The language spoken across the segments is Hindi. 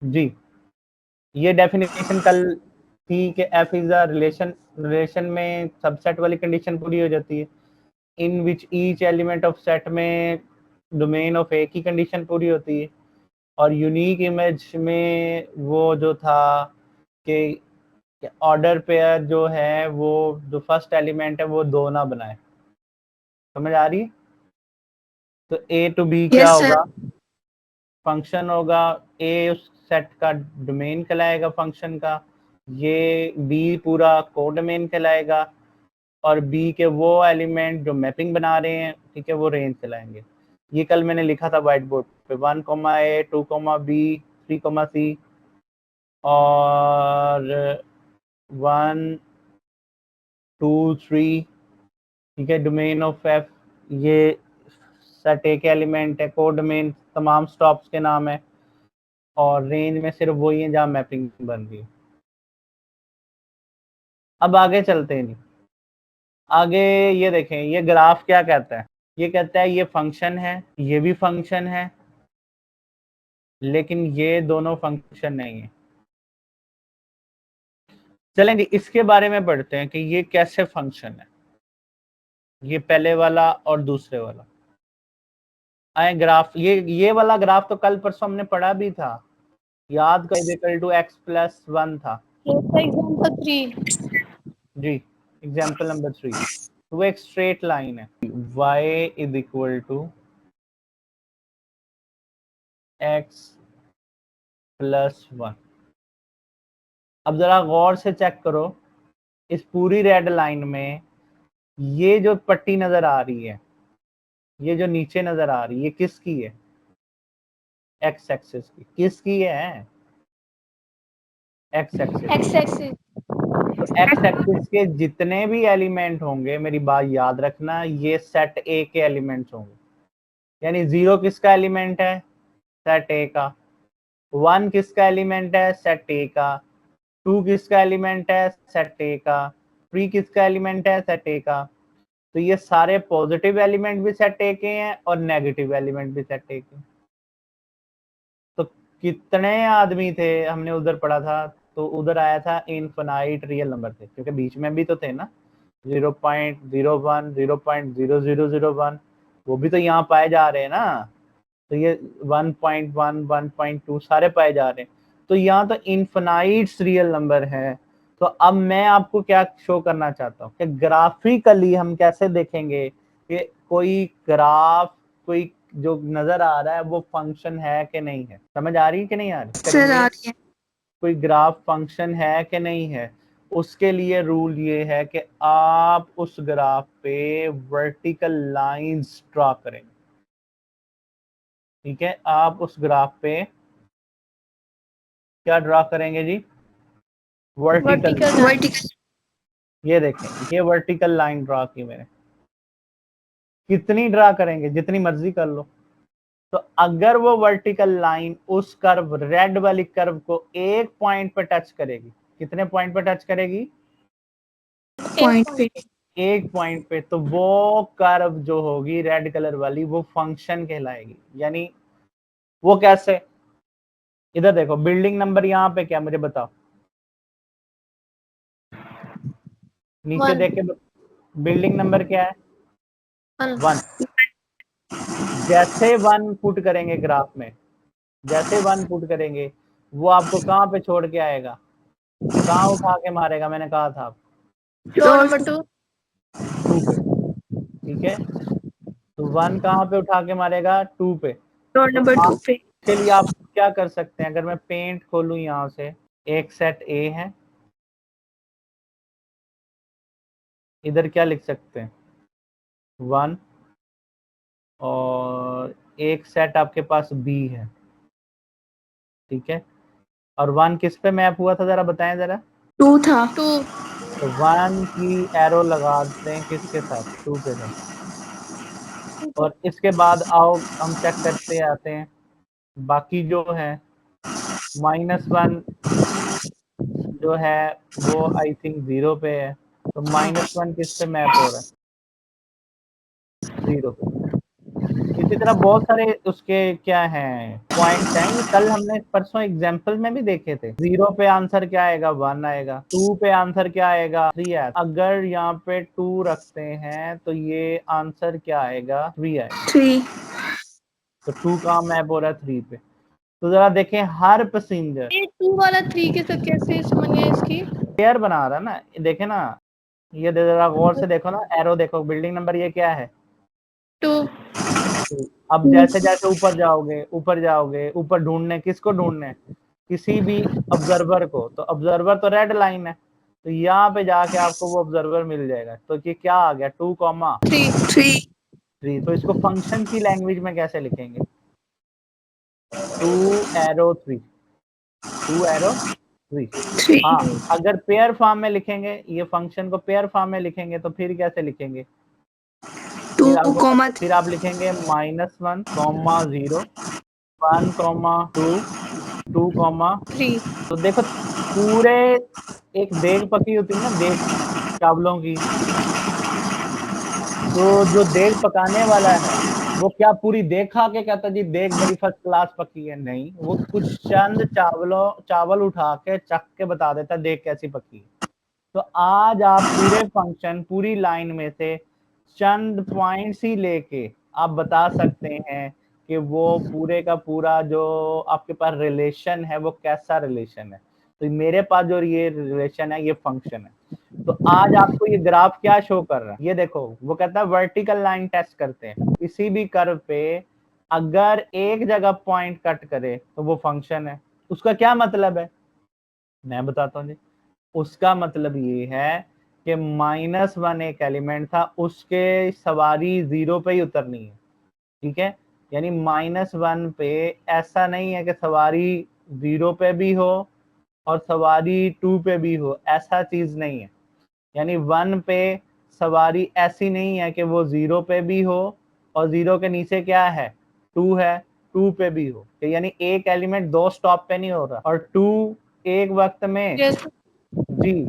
जी, ये डेफिनेशन कल थी कि एफ इज अ रिलेशन में सबसेट वाली कंडीशन पूरी हो जाती है, in which each element of set में डोमेन ऑफ ए की कंडीशन पूरी होती है, और यूनिक इमेज में वो जो था कि ऑर्डर पेयर जो है वो जो फर्स्ट एलिमेंट है वो 2 ना बनाए। समझ आ रही है? तो ए टू बी क्या होगा, फंक्शन होगा, ए उस सेट का डोमेन कहलाएगा फंक्शन का, ये बी पूरा कोडोमेन कहलाएगा, और बी के वो एलिमेंट जो मैपिंग बना रहे हैं, ठीक है, वो रेंज कहलाएंगे। ये कल मैंने लिखा था व्हाइट बोर्ड पे, 1 ए 2 बी 3 सी और 1 2 3, ठीक है, डोमेन ऑफ एफ, ये सेट ए के एलिमेंट है, कोड डोमेन तमाम स्टॉप्स के नाम है, और रेंज में सिर्फ वही है जहाँ मैपिंग बन रही है। अब आगे चलते हैं, नहीं आगे ये देखें, ये ग्राफ क्या कहता है, ये कहता है ये फंक्शन है, ये भी फंक्शन है, लेकिन ये दोनों फंक्शन नहीं है। चलेंगे इसके बारे में पढ़ते हैं कि ये कैसे फंक्शन है, ये पहले वाला और दूसरे वाला। आए ग्राफ, ये वाला ग्राफ तो कल परसों हमने पढ़ा भी था, याद कर, इक्वल टू x+1 था। एग्जांपल 3 जी, एग्जांपल नंबर 3, वो एक स्ट्रेट लाइन है, y is equal to x+1। अब जरा गौर से चेक करो, इस पूरी रेड लाइन में ये जो पट्टी नजर आ रही है, ये जो नीचे नजर आ रही है, किसकी है? एक्स एक्सिस की। किसकी है? X axis. एक्स एक्सिस तो एक्स एक्सिस के जितने भी एलिमेंट होंगे, मेरी बात याद रखना, ये सेट ए के एलिमेंट्स होंगे। यानी 0 किसका एलिमेंट है? सेट ए का। 1 किसका एलिमेंट है? सेट ए का। 2 किसका एलिमेंट है? सेट ए का। 3 किसका एलिमेंट है? सेट ए का। तो ये सारे पॉजिटिव एलिमेंट भी सेट ए के हैं और नेगेटिव एलिमेंट भी सेट ए के। तो कितने आदमी थे, हमने उधर पढ़ा था, तो उधर आया था इनफिनाइट रियल नंबर थे, क्योंकि बीच में भी तो थे ना 0.01 0.0001, वो भी तो यहाँ पाए जा रहे हैं ना। तो ये 1.1 1.2 सारे पाए जा रहे हैं, तो यहाँ तो इनफिनाइट रियल नंबर है। तो अब मैं आपको क्या शो करना चाहता हूँ कि ग्राफिकली हम कैसे देखेंगे कि कोई ग्राफ, कोई जो नजर आ रहा है वो फंक्शन है कि नहीं है। समझ आ रही है कि नहीं आ रही? सर आ रही है। कोई ग्राफ फंक्शन है कि नहीं है, उसके लिए रूल ये है कि आप उस ग्राफ पे वर्टिकल लाइंस ड्रॉ करें। ठीक है, आप उस ग्राफ पे क्या ड्रॉ करेंगे जी? वर्टिकल। ये देखें, ये वर्टिकल लाइन ड्रॉ की मैंने। कितनी ड्रॉ करेंगे? जितनी मर्जी कर लो। तो अगर वो वर्टिकल लाइन उस कर्व, रेड वाली कर्व को एक पॉइंट पे टच करेगी, कितने पॉइंट पे टच करेगी? पॉइंट पे। एक पॉइंट पे, तो वो कर्व जो होगी रेड कलर वाली, वो फंक्शन कहलाएगी। यानी वो कैसे? इधर देखो, बिल्डिंग नंबर यहाँ पे क्या, मुझे बताओ, नीचे देख के बिल्डिंग नंबर क्या है? 1। जैसे 1 पुट करेंगे ग्राफ में, जैसे 1 पुट करेंगे, वो आपको कहाँ पे छोड़ के आएगा? कहाँ उठा के मारेगा? मैंने कहा था रोड नंबर 2 2 पे। ठीक है, तो 1 कहाँ पे उठा के मारेगा? 2 पे। रोड तो नंबर 2 आप पे। के लिए आप क्या कर सकते हैं, अगर मैं पेंट खोलूं यहाँ से, एक सेट ए है, इधर क्या लिख सकते हैं? 1, और एक सेट आपके पास बी है, ठीक है, और 1 किस पे मैप हुआ था, जरा बताएं जरा। 2 था। 2 तो 1 की एरो लगा देते हैं किसके साथ? 2 के साथ। और इसके बाद आओ हम चेक करते आते हैं, बाकी जो है -1 जो है वो आई थिंक 0 पे है, तो -1 किस पे मैप हो रहा है? 0 पे। इसी तरह बहुत सारे उसके क्या हैं पॉइंट्स हैं, ये कल हमने परसों एग्जांपल में भी देखे थे। 0 पे आंसर क्या आएगा, 1 आएगा। 2 पे आंसर क्या आएगा, 3 आएगा। अगर यहाँ पे 2 रखते हैं तो ये आंसर क्या आएगा, 3 आएगा। 3 तो 2 कहाँ मैप हो रहा है, 3 पे। तो जरा देखें हर पैसेंजर ये 2 वाला 3 के साथ कैसे समझ है इसकी? पेयर बना रहा है ना, देखे ना, ये जरा गौर से देखो ना, एरो देखो, बिल्डिंग नंबर ये क्या है, 2 अब जैसे जैसे ऊपर जाओगे ऊपर जाओगे, ऊपर ढूंढने, किसको ढूंढने, किसी भी ऑब्जर्वर को, तो ऑब्जर्वर तो रेड लाइन है, तो यहाँ पे जाके आपको वो ऑब्जर्वर मिल जाएगा। तो ये क्या आ गया, 2,3। तो इसको फंक्शन की लैंग्वेज में कैसे लिखेंगे, 2 एरो 3, 2 एरो 3। हाँ, अगर पेयर फॉर्म में लिखेंगे, ये फंक्शन को पेयर फॉर्म में लिखेंगे तो फिर कैसे लिखेंगे, 2, फिर आप लिखेंगे -1, 0, 1, 2, 2, 3 तो देखो पूरे एक देग पकी होती है ना, देग चावलों की, तो जो देग पकाने वाला है वो क्या पूरी देग खा के कहता जी देग बड़ी फर्स्ट क्लास पकी है, नहीं, वो कुछ चंद चावल उठा के चख के बता देता देग कैसी पकी है। तो आज आप पूरे फंक्शन पूरी लाइन में से चंद पॉइंट्स ही लेके आप बता सकते हैं कि वो पूरे का पूरा जो आपके पास रिलेशन है वो कैसा रिलेशन है। तो मेरे पास जो ये रिलेशन है ये फंक्शन है। तो आज आपको ये ग्राफ क्या शो कर रहा है, ये देखो, वो कहता है वर्टिकल लाइन टेस्ट करते हैं, किसी भी कर्व पे अगर एक जगह पॉइंट कट करे तो वो फंक्शन है। उसका क्या मतलब है, मैं बताता हूँ जी। उसका मतलब ये है कि -1 एक एलिमेंट था, उसके सवारी 0 पे ही उतरनी है, ठीक है। यानी -1 पे ऐसा नहीं है कि सवारी 0 पे भी हो और सवारी 2 पे भी हो, ऐसा चीज नहीं है। यानी 1 पे सवारी ऐसी नहीं है कि वो 0 पे भी हो और 0 के नीचे क्या है, 2 है, 2 पे भी हो, यानी एक एलिमेंट 2 स्टॉप पे नहीं हो रहा, और 2 एक वक्त में जी।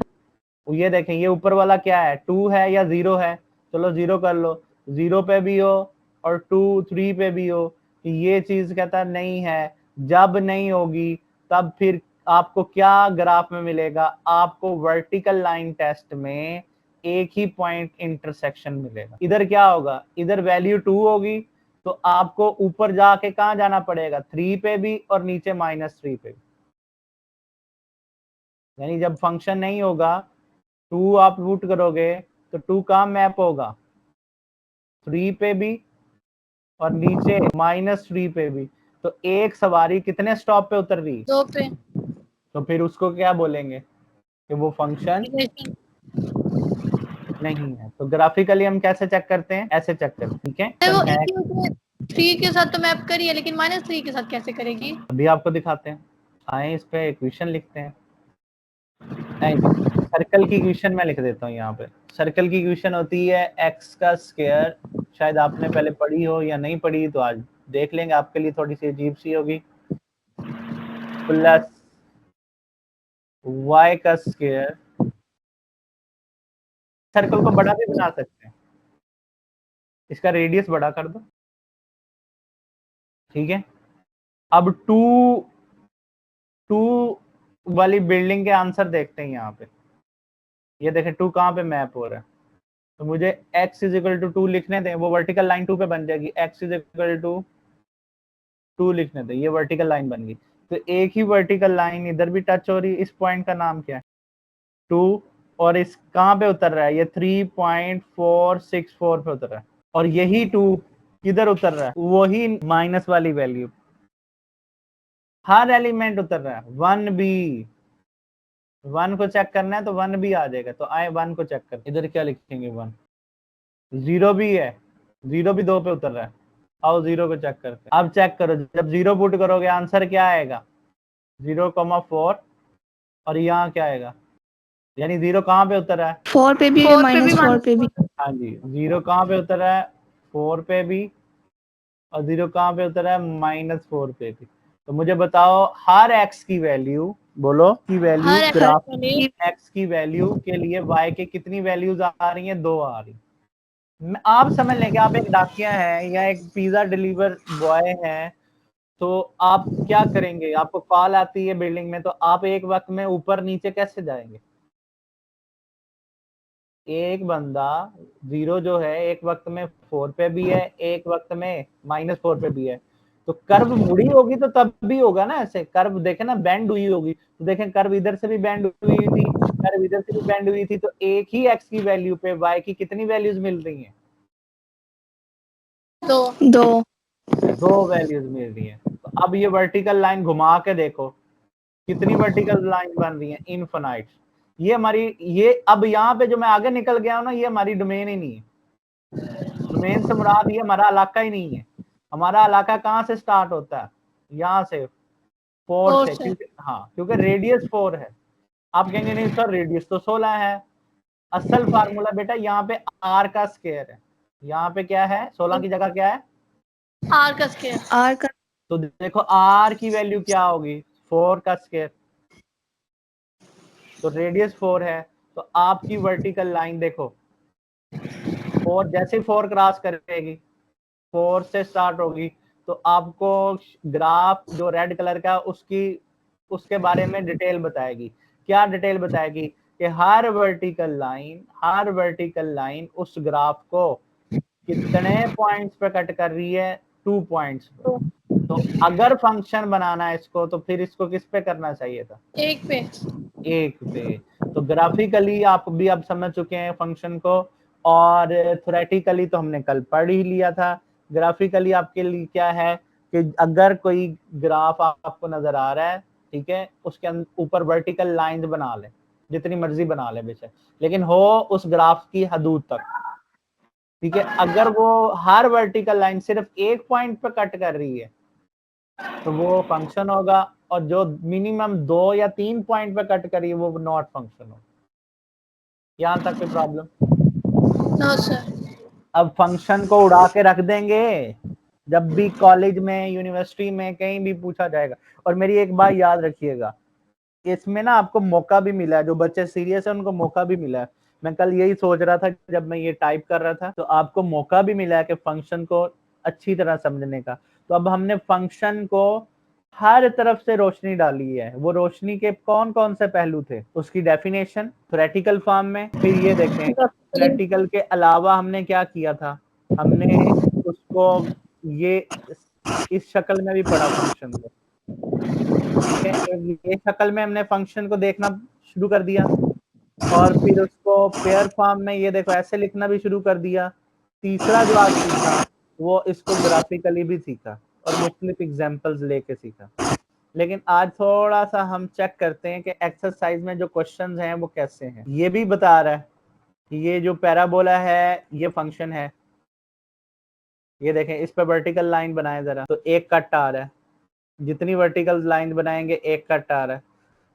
ये देखें, ये ऊपर वाला क्या है, 2 है या 0 है, चलो 0 कर लो, 0 पे भी हो और 2 3 पे भी हो, ये चीज कहता नहीं है। जब नहीं होगी तब फिर आपको क्या ग्राफ में मिलेगा, आपको वर्टिकल लाइन टेस्ट में एक ही पॉइंट इंटरसेक्शन मिलेगा। इधर क्या होगा, इधर वैल्यू 2 होगी, तो आपको ऊपर जाके कहाँ जाना पड़ेगा, 3 पे भी और नीचे -3 पे भी। यानी जब फंक्शन नहीं होगा, 2 आप रूट करोगे तो 2 कहाँ मैप होगा, 3 पे भी और नीचे -3 पे भी। तो एक सवारी कितने स्टॉप पे उतर रही, 2 पे। तो फिर उसको क्या बोलेंगे कि वो फंक्शन नहीं है। तो ग्राफिकली हम कैसे चेक करते हैं, ऐसे चेक करते हैं, ठीक है। वो एक ही उसमें 3 के साथ तो मैप करी है, लेकिन -3 के साथ कैसे करेगी? अभी आपको दिखाते हैं, आए इस पे इक्वेशन लिखते हैं। नहीं, सर्कल की इक्वेशन मैं लिख देता हूँ यहाँ पे। सर्कल की इक्वेशन होती है x का स्क्वायर, शायद आपने पहले पढ़ी हो या नहीं पढ़ी, तो आज देख लेंगे, आपके लिए थोड़ी सी अजीब सी होगी, प्लस y का स्क्वायर। सर्कल को बड़ा भी बना सकते हैं, इसका रेडियस बड़ा कर दो, ठीक है। अब 2 वाली बिल्डिंग के आंसर देखते हैं यहाँ पे। ये देखें 2 कहाँ पे मैप हो रहा है, तो मुझे x = 2 लिखने दें, वो वर्टिकल लाइन 2 पे बन जाएगी, x = 2 लिखने दें, ये वर्टिकल लाइन बन गई। तो एक ही वर्टिकल लाइन इधर भी टच हो रही है, इस पॉइंट का नाम क्या है, 2, और इस कहाँ पे उतर रहा है, ये 3.464 पे उतर रहा है, और यही 2 किधर उतर रहा है, वही माइनस वाली वैल्यू, हर एलिमेंट उतर रहा है। 1 भी, 1 को चेक करना है तो 1 भी आ जाएगा, तो आए 1 को चेक कर, इधर क्या लिखेंगे, 1, 0 भी है, 0 भी 2 पे उतर रहा है, आओ 0 को चेक करते हैं। अब चेक करो, जब 0 पुट करोगे आंसर क्या आएगा, 0,4, और यहाँ क्या आएगा, यानी 0 कहाँ पे उतर रहा है, 4 पे भी, -4 पे भी। हाँ जी, 0 कहाँ पे उतर रहा है, 4 पे भी, और 0 कहाँ पे उतर रहा है, -4 पे भी। तो मुझे बताओ हर x की वैल्यू, बोलो की वैल्यू, हर ग्राफ x x की वैल्यू के लिए y के कितनी वैल्यूज आ रही हैं, 2 आ रही। आप समझ लें कि आप एक डाकिया हैं या एक पिज्जा डिलीवर बॉय हैं, तो आप क्या करेंगे? आपको कॉल आती है बिल्डिंग में, तो आप एक वक्त में ऊपर नीचे कैसे जाएंगे? एक बंदा जीरो जो है एक वक्त में 4 पे भी है, एक वक्त में -4 पे भी है। तो कर्व मुड़ी होगी तो तब भी होगा ना, ऐसे कर्व देखे ना, बेंड हुई होगी तो देखें कर्व इधर से भी बेंड हुई थी, कर्व इधर से भी बेंड हुई थी, तो एक ही एक्स की वैल्यू पे वाई की कितनी वैल्यूज मिल रही हैं? दो। दो वैल्यूज मिल रही हैं। तो अब ये वर्टिकल लाइन घुमा के देखो, कितनी वर्टिकल लाइन बन रही है? इनफिनाइट। ये हमारी, ये अब यहाँ पे जो मैं आगे निकल गया हूँ ना, ये हमारी डोमेन ही नहीं है। डोमेन से मुराद ये हमारा इलाका ही नहीं है। हमारा इलाका कहाँ से स्टार्ट होता है? यहाँ से 4 से, क्योंकि हाँ, क्योंकि रेडियस 4 है। आप कहेंगे नहीं सर रेडियस तो 16 है। असल फार्मूला बेटा यहाँ पे आर का स्क्वायर है। यहाँ पे क्या है? 16 की जगह क्या है? आर का स्क्वायर। आर का तो देखो आर की वैल्यू क्या होगी? 4 का स्क्वायर। तो रेडियस 4 है, तो आपकी वर्टिकल लाइन देखो 4, जैसे 4 क्रॉस करेगी 4 से स्टार्ट होगी, तो आपको ग्राफ जो रेड कलर का उसकी उसके बारे में डिटेल बताएगी। क्या डिटेल बताएगी? कि हर वर्टिकल लाइन उस ग्राफ को कितने पॉइंट्स पे कट कर रही है? 2 पॉइंट्स पे। तो अगर फंक्शन बनाना है इसको, तो फिर इसको किस पे करना चाहिए था? एक पे। एक पे। तो ग्राफिकली आप भी अब समझ चुके हैं फंक्शन को, और थ्योरेटिकली तो हमने कल पढ़ ही लिया था। ग्राफिकली आपके लिए क्या है कि अगर कोई ग्राफ आपको नजर आ रहा है, ठीक है, उसके ऊपर वर्टिकल लाइंस बना ले, जितनी मर्जी बना ले बेशक, लेकिन हो उस ग्राफ की हदूद तक, ठीक है। अगर वो हर वर्टिकल लाइन सिर्फ एक पॉइंट पे कट कर रही है तो वो फंक्शन होगा, और जो मिनिमम 2 या 3 पॉइंट पे कट करी है वो नॉट फंक्शन होगा। यहां तक कोई प्रॉब्लम? No sir. अब फंक्शन को उड़ा के रख देंगे जब भी कॉलेज में, यूनिवर्सिटी में, कहीं भी पूछा जाएगा। और मेरी एक बात याद रखिएगा, इसमें ना आपको मौका भी मिला है, जो बच्चे सीरियस है उनको मौका भी मिला है। मैं कल यही सोच रहा था जब मैं ये टाइप कर रहा था, तो आपको मौका भी मिला है कि फंक्शन को अच्छी तरह समझने का। तो अब हमने फंक्शन को हर तरफ से रोशनी डाली है। वो रोशनी के कौन कौन से पहलू थे? उसकी डेफिनेशन थ्योरेटिकल फॉर्म में, फिर ये देखें थ्योरेटिकल के अलावा हमने क्या किया था, हमने उसको ये इस शक्ल में भी पढ़ा फंक्शन को, ठीक है। ये शक्ल में हमने फंक्शन को देखना शुरू कर दिया, और फिर उसको पेयर फॉर्म में ये देखो ऐसे लिखना भी शुरू कर दिया। तीसरा जो आज सीखा वो इसको ग्राफिकली भी सीखा, और मुख्तलिफ एग्जांपल्स लेके सीखा। लेकिन आज थोड़ा सा हम चेक करते हैं कि एक्सरसाइज में जो क्वेश्चंस हैं वो कैसे हैं। ये भी बता रहा है कि ये जो पैराबोला है ये फंक्शन है। ये देखें इस पे वर्टिकल लाइन बनाए जरा, तो एक कट आ रहा है। जितनी वर्टिकल लाइन बनाएंगे एक कट आ रहा है।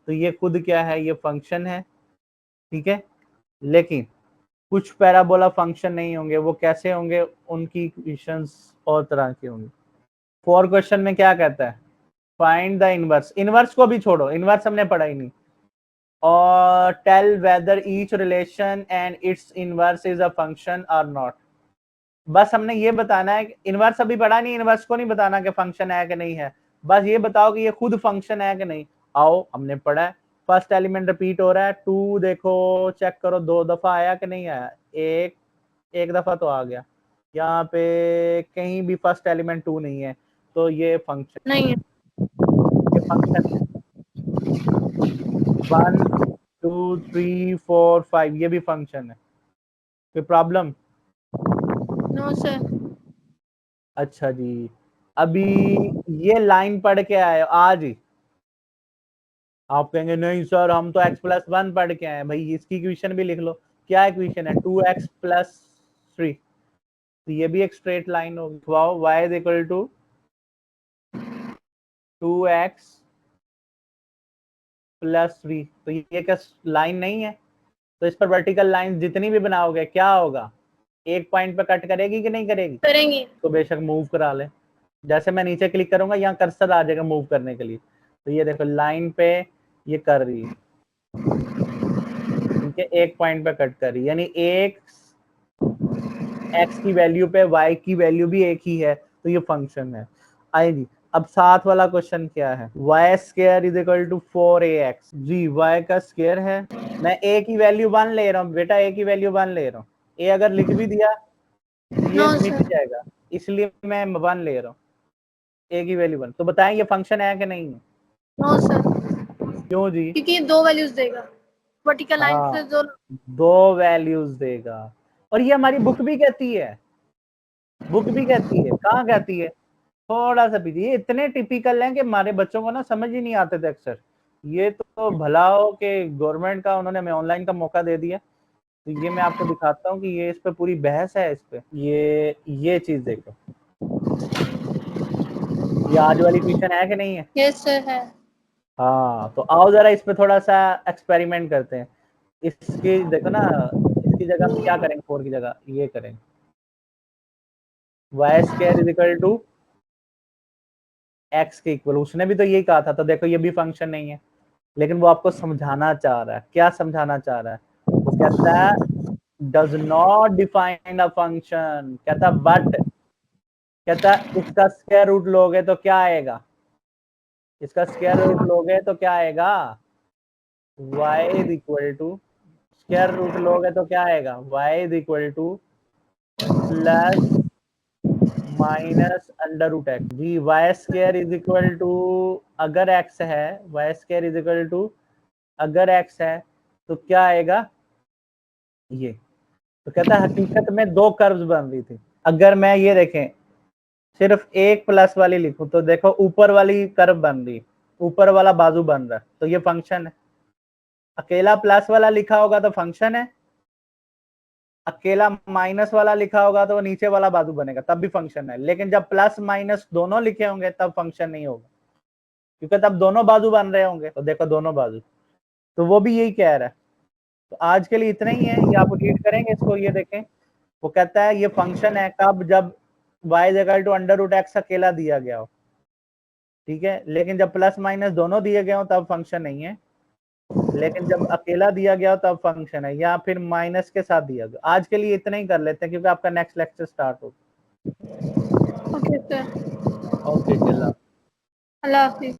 तो ये खुद क्या है? ये फंक्शन है, ठीक है। लेकिन कुछ पैराबोला फंक्शन नहीं होंगे। वो कैसे होंगे? उनकी इक्वेशंस और तरह की होंगी। 4 क्वेश्चन में क्या कहता है? Find the inverse. इनवर्स को भी छोड़ो, इनवर्स हमने पढ़ा ही नहीं। और tell whether each relation and its inverse is a function और नॉट। बस हमने ये बताना है कि इनवर्स अभी पढ़ा नहीं, इनवर्स को नहीं बताना कि फंक्शन है कि नहीं है। बस ये बताओ कि ये खुद फंक्शन है कि नहीं। आओ, हमने पढ़ा है फर्स्ट एलिमेंट रिपीट हो रहा है 2, देखो चेक करो 2 दफा आया कि नहीं आया? एक दफा तो आ गया। यहाँ पे कहीं भी फर्स्ट एलिमेंट 2 नहीं है, तो ये फंक्शन नहीं है। ये फंक्शन है। 1 2 3 4 5 ये भी फंक्शन है। कोई प्रॉब्लम? No sir. अच्छा जी, अभी ये लाइन पढ़ के आए हो आज ही? आप कहेंगे नहीं सर हम तो x+1 पढ़ के आए। भाई इसकी इक्वेशन भी लिख लो। क्या इक्वेशन है? 2x+3। तो ये भी एक स्ट्रेट लाइन होगी। y is equal to 2x+3। तो ये क्या लाइन नहीं है? तो इस पर वर्टिकल लाइन जितनी भी बनाओगे क्या होगा? एक पॉइंट पे कट करेगी कि नहीं करेगी? करेंगे। तो बेशक मूव करा ले। जैसे मैं नीचे क्लिक करूंगा यहाँ कर्सर आ जाएगा मूव करने के लिए। तो ये देखो लाइन पे ये कर रही है, ठीक है, एक पॉइंट पे कट कर रही है, यानी एक x की वैल्यू पे y की वैल्यू भी एक ही है, तो ये फंक्शन है। आइए अब साथ वाला क्वेश्चन क्या है, y square is equal to 4ax। जी y का स्क्वायर है, मैं a की वैल्यू 1 ले रहा हूँ बेटा, a की वैल्यू 1 ले रहा हूँ। a अगर लिख भी दिया ये नो मिट सर। जाएगा, इसलिए मैं 1 ले रहा हूँ, a की वैल्यू 1। तो बताएं ये फंक्शन है कि नहीं है? नो सर, क्यों जी? क्योंकि ये दो वैल्यूज देगा, वर्टिकल लाइन हाँ से जो। दो वैल्यूज देगा, और ये हमारी बुक भी कहती है, बुक भी कहती है। कहाँ कहती है? थोड़ा सा पीछे। ये इतने टिपिकल हैं कि हमारे बच्चों को ना समझ ही नहीं आते थे अक्सर। ये तो भला हो कि गवर्नमेंट का उन्होंने हमें ऑनलाइन का मौका दे दिया। तो ये मैं आपको दिखाता हूँ कि ये इस पे पूरी बहस है। इस पे ये चीज देखो, ये आज वाली क्वेश्चन है कि नहीं है? यस सर है। हाँ तो आओ जरा इस पे थोड़ा सा एक्सपेरिमेंट करते हैं। इसकी देखो ना, इसकी जगह हम क्या करेंगे, 4 की जगह ये करेंगे, y square is equal to x के इक्वल। उसने भी तो यही कहा था, तो देखो ये भी फंक्शन नहीं है, लेकिन वो आपको समझाना चाह रहा है। क्या समझाना चाह रहा है? वो कहता है does not define a function, कहता बट, कहता इसका स्क्वायर रूट लोगे तो क्या आएगा, इसका स्क्वायर रूट लोगे तो क्या आएगा, y is equal to, square root लोगे तो क्या आएगा, y is equal to plus minus under root x. जी y square is equal to, अगर x है, y square is equal to अगर x है तो क्या आएगा ये। तो कहता है हकीकत में दो कर्व्स बन रही थी। अगर मैं ये देखें सिर्फ एक प्लस वाली लिखूं तो देखो ऊपर वाली कर्व बन रही, ऊपर वाला बाजू बन रहा है, तो ये फंक्शन है। अकेला प्लस वाला लिखा होगा तो फंक्शन है, अकेला माइनस वाला लिखा होगा तो वो नीचे वाला बाजू बनेगा, तब भी फंक्शन है। लेकिन जब प्लस माइनस दोनों लिखे होंगे तब फंक्शन नहीं होगा, क्योंकि तब दोनों बाजू बन रहे होंगे। तो देखो दोनों बाजू, तो वो भी यही कह रहा है। तो आज के लिए इतना ही है, ये आप रीड करेंगे इसको, ये देखें। वो कहता है ये फंक्शन है कब, जब y is equal to under root x अकेला दिया गया हो, ठीक है। लेकिन जब प्लस माइनस दोनों दिए गए हो तब फंक्शन नहीं है, लेकिन जब अकेला दिया गया हो तब फंक्शन है, या फिर माइनस के साथ दिया गया। आज के लिए इतना ही कर लेते हैं क्योंकि आपका नेक्स्ट लेक्चर स्टार्ट हो। Okay sir. ओके, अल्लाह हाफिज।